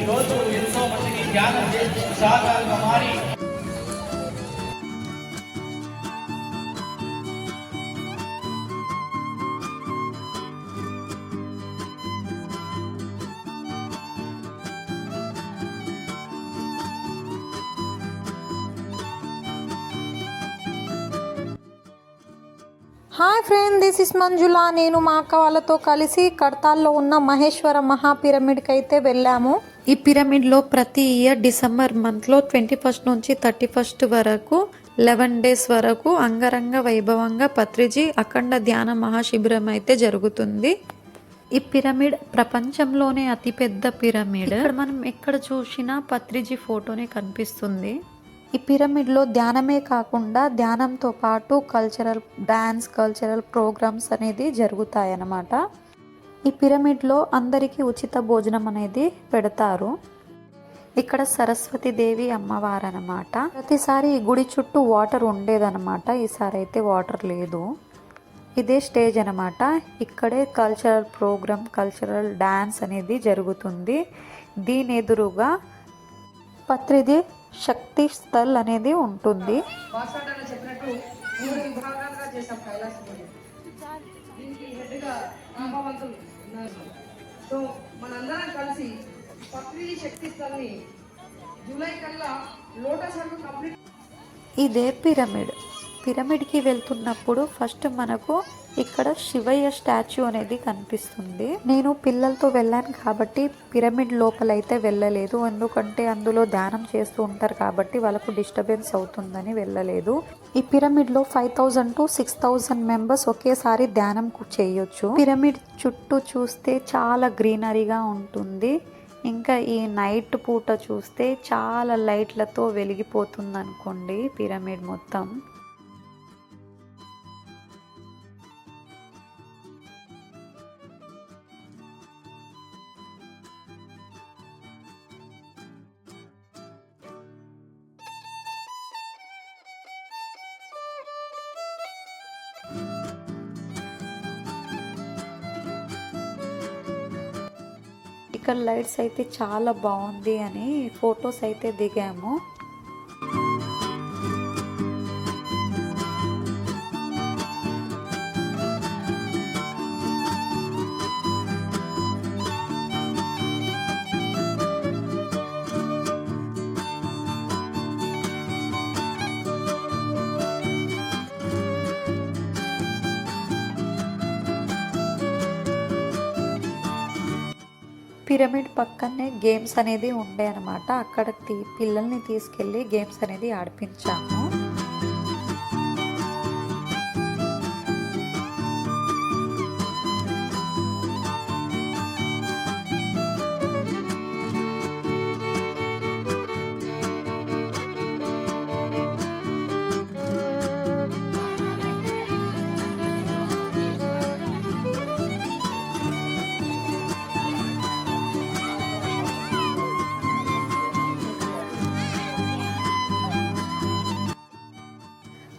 ఈరోజు ఎంతో మందికి జ్ఞానం చేసి సాకారంగా మారి హాయ్ ఫ్రెండ్, దిస్ ఇస్ మంజుల. నేను మా అక్క వాళ్ళతో కలిసి కడతాల్లో ఉన్న మహేశ్వర మహా పిరమిడ్కి అయితే వెళ్ళాము. ఈ పిరమిడ్లో ప్రతి ఇయర్ డిసెంబర్ మంత్లో 21 నుంచి 31 వరకు 11 డేస్ వరకు అంగరంగ వైభవంగా పత్రిజీ అఖండ ధ్యాన మహాశిబిరం అయితే జరుగుతుంది. ఈ పిరమిడ్ ప్రపంచంలోనే అతిపెద్ద పిరమిడ్. ఇక్కడ మనం ఎక్కడ చూసినా పత్రిజీ ఫోటోనే కనిపిస్తుంది. ఈ పిరమిడ్లో ధ్యానమే కాకుండా ధ్యానంతో పాటు కల్చరల్ ప్రోగ్రామ్స్ అనేది జరుగుతాయన్నమాట. ఈ పిరమిడ్లో అందరికీ ఉచిత భోజనం అనేది పెడతారు. ఇక్కడ సరస్వతి దేవి అమ్మవారు అన్నమాట. ప్రతిసారి ఈ గుడి చుట్టూ వాటర్ ఉండేదన్నమాట. ఈసారి అయితే వాటర్ లేదు. ఇదే స్టేజ్ అనమాట. ఇక్కడే కల్చరల్ డ్యాన్స్ అనేది జరుగుతుంది. దీని ఎదురుగా పత్రిజీ శక్తి స్థల్ అనేది ఉంటుంది. చెప్పినట్టు 3 విభాగాలుగా చేశాం కైలాస దీనికి హెడ్గా రామవంతులు ఉన్నారు. సో మనందరం కలిసి పత్రిజీ శక్తి స్థల్ని జూలై కల్లా లోటస్ వరకు కంప్లీట్. ఇదే పిరమిడ్కి వెళ్తున్నప్పుడు ఫస్ట్ మనకు ఇక్కడ శివయ్య స్టాచ్యూ అనేది కనిపిస్తుంది. నేను పిల్లలతో వెళ్ళాను కాబట్టి పిరమిడ్ లోపలైతే వెళ్ళలేదు. ఎందుకంటే అందులో ధ్యానం చేస్తూ ఉంటారు కాబట్టి వాళ్ళకు డిస్టర్బెన్స్ అవుతుందని వెళ్ళలేదు. ఈ పిరమిడ్లో 5000 to 6000 మెంబర్స్ ఒకేసారి ధ్యానం చేయొచ్చు. పిరమిడ్ చుట్టూ చూస్తే చాలా గ్రీనరీగా ఉంటుంది. ఇంకా ఈ నైట్ పూట చూస్తే చాలా లైట్లతో వెలిగిపోతుంది అనుకోండి పిరమిడ్ మొత్తం. ఇక్కడ లైట్స్ అయితే చాలా బాగుంది అని ఫొటోస్ అయితే దిగాము. పిరమిడ్ పక్కనే గేమ్స్ అనేది ఉండే అనమాట. అక్కడ పిల్లల్ని తీసుకెళ్ళి గేమ్స్ అనేది ఆడిపించాము.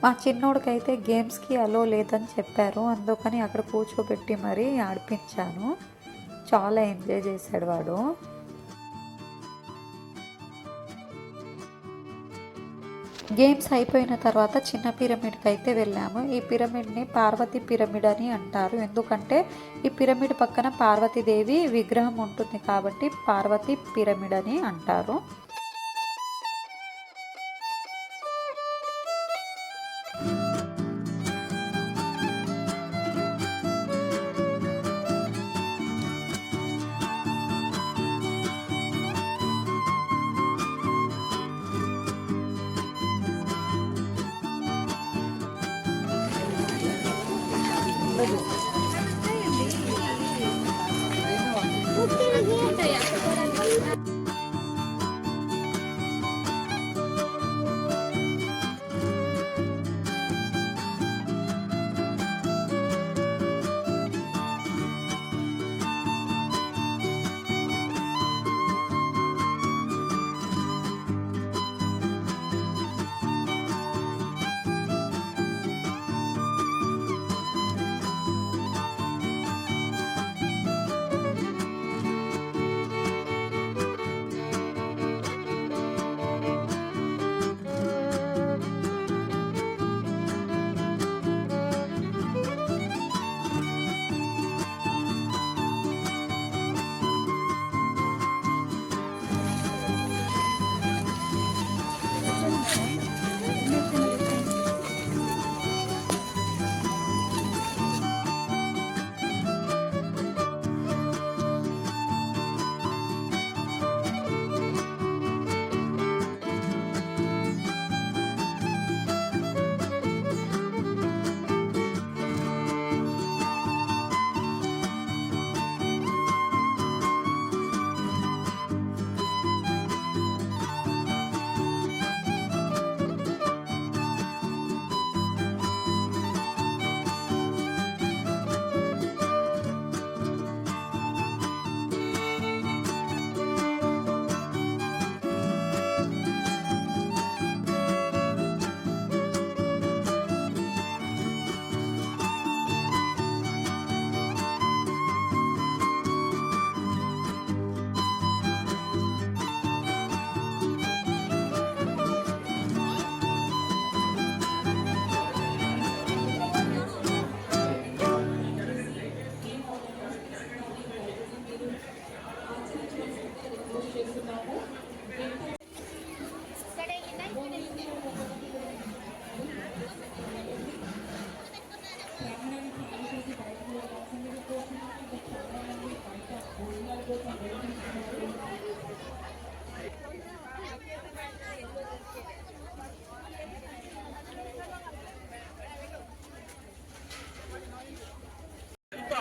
మా చిన్నోడికైతే గేమ్స్కి అలో లేదని చెప్పారు. అందుకని అక్కడ కూర్చోబెట్టి మరీ ఆడిపించాను. చాలా ఎంజాయ్ చేశాడు వాడు. గేమ్స్ అయిపోయిన తర్వాత చిన్న పిరమిడ్కి అయితే వెళ్ళాము. ఈ పిరమిడ్ని పార్వతీ పిరమిడ్ అని అంటారు. ఎందుకంటే ఈ పిరమిడ్ పక్కన పార్వతీదేవి విగ్రహం ఉంటుంది కాబట్టి పార్వతీ పిరమిడ్ అని అంటారు.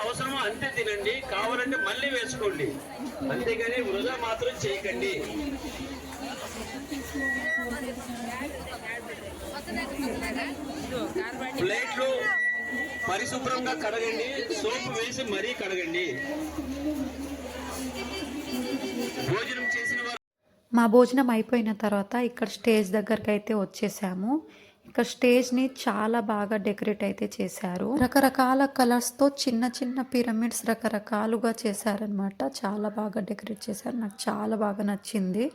అవసరమో అంతే తినండి, కావాలంటే మళ్ళీ వేసుకోండి, అంతేగాని వృధా మాత్రం చేయకండి. ప్లేట్లు పరిశుభ్రంగా కడగండి, సోపు వేసి మరీ కడగండి. భోజనం చేసిన వారు మా భోజనం అయిపోయిన తర్వాత ఇక్కడ స్టేజ్ దగ్గరికి అయితే వచ్చేసాము. ఇక్కడ స్టేజ్ని చాలా బాగా డెకరేట్ అయితే చేశారు. రకరకాల కలర్స్తో చిన్న చిన్న పిరమిడ్స్ రకరకాలుగా చేశారనమాట. చాలా బాగా డెకరేట్ చేశారు. నాకు చాలా బాగా నచ్చింది.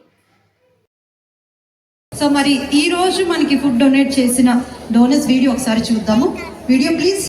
సో మరి ఈ రోజు మనకి ఫుడ్ డొనేట్ చేసిన డోనర్స్ వీడియో ఒకసారి చూద్దాము. Video please.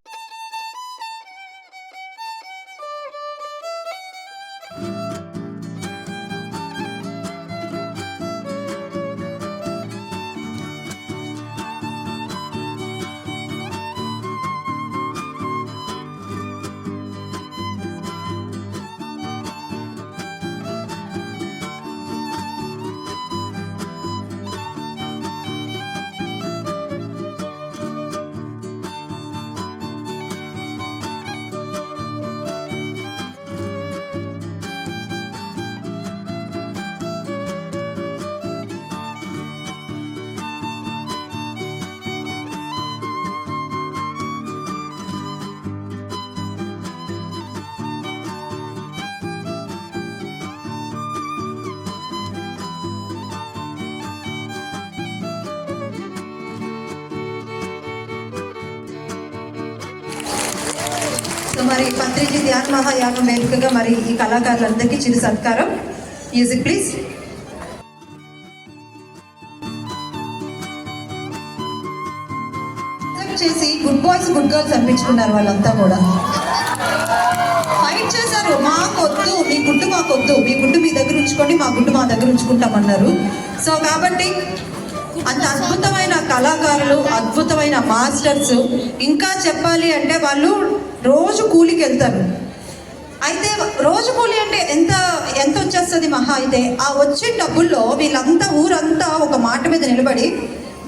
సో మరి పత్రిజీ ధ్యాన్ మహాయాగం వేదికగా మరి ఈ కళాకారులందరికీ చిరు సత్కారం. Music please. చేసి గుడ్ బాయ్స్ గుడ్ గర్ల్స్ అనిపించుకున్నారు వాళ్ళంతా కూడా. ఫైట్ చేశారు, మాకొద్దు మీ గుడ్డు మాకొద్దు, మీ గుడ్డు మీ దగ్గర ఉంచుకోండి, మా గుడ్డు మా దగ్గర ఉంచుకుంటామన్నారు. సో కాబట్టి అంత అద్భుతమైన కళాకారులు, అద్భుతమైన మాస్టర్స్. ఇంకా చెప్పాలి అంటే వాళ్ళు రోజు కూలికి వెళ్తారు. అయితే రోజు కూలి అంటే ఎంత ఎంత వచ్చేస్తుంది మహా అయితే ఆ వచ్చే డబ్బుల్లో వీళ్ళంతా ఊరంతా ఒక మాట మీద నిలబడి,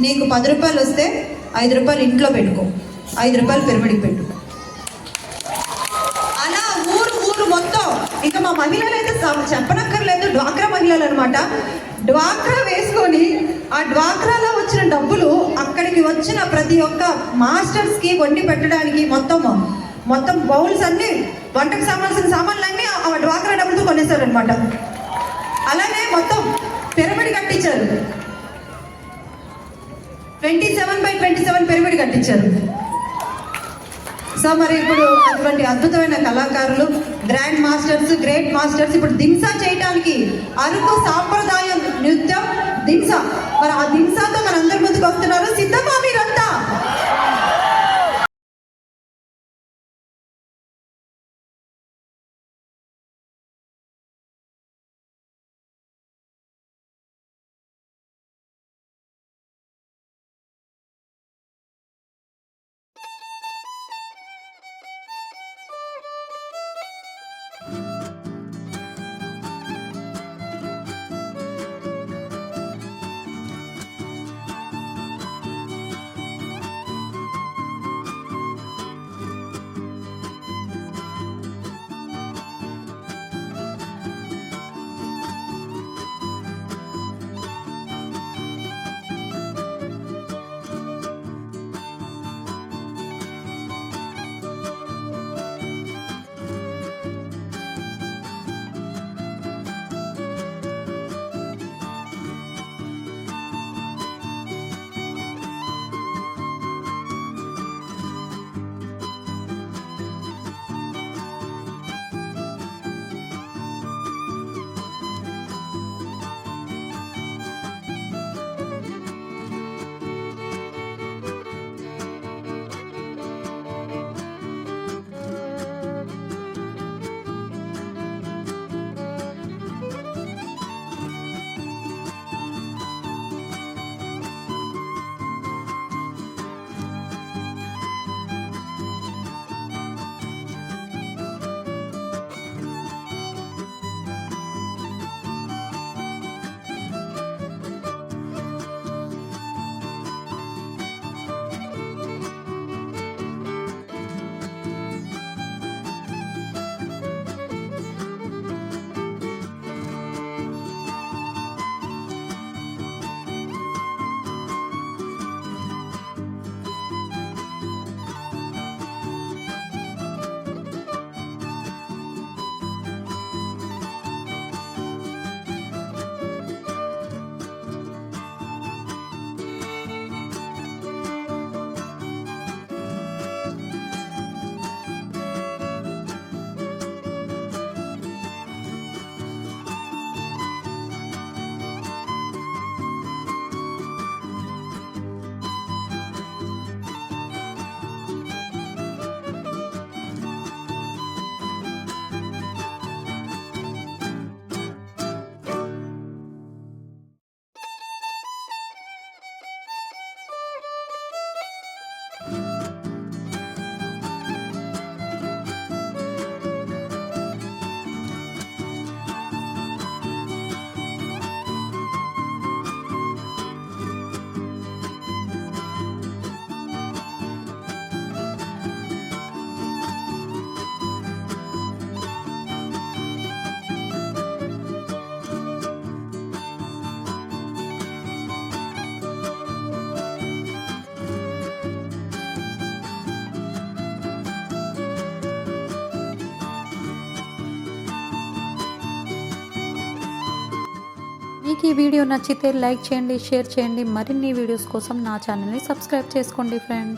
నీకు 10 రూపాయలు వస్తే 5 రూపాయలు ఇంట్లో పెట్టుకో, 5 రూపాయలు పిరమిడికి పెట్టు. అలా ఊరు ఊరు మొత్తం. ఇంకా మా మహిళలు అయితే చెప్పనక్కర్లేదు, డ్వాక్రా మహిళలు అనమాట. డ్వాక్రా వేసుకొని ఆ డ్వాక్రాలో వచ్చిన డబ్బులు అక్కడికి వచ్చిన ప్రతి ఒక్క మాస్టర్స్కి వండి పెట్టడానికి మొత్తం బౌల్స్ అన్నీ, వంటకు సంబంధించిన సామాన్లన్నీ ఆ డ్వాక్రా డబ్బులతో కొనేశారనమాట. అలానే మొత్తం పిరమిడ్ కట్టించారు. 27/27 పిరమిడ్ కట్టించారు. సో మరి ఇప్పుడు అటువంటి అద్భుతమైన కళాకారులు, గ్రాండ్ మాస్టర్స్, గ్రేట్ మాస్టర్స్ ఇప్పుడు దింసా చేయడానికి అరకు సాంప్రదాయ నృత్యం దింసా, మరి ఆ దింసాతో మన అందరి ముందుకు వస్తున్నారు. సిద్ధమా మీరంతా? మీకు ఈ వీడియో నచ్చితే లైక్ చేయండి, షేర్ చేయండి. మరిన్ని వీడియోస్ కోసం నా ఛానల్ని సబ్స్క్రైబ్ చేసుకోండి ఫ్రెండ్స్.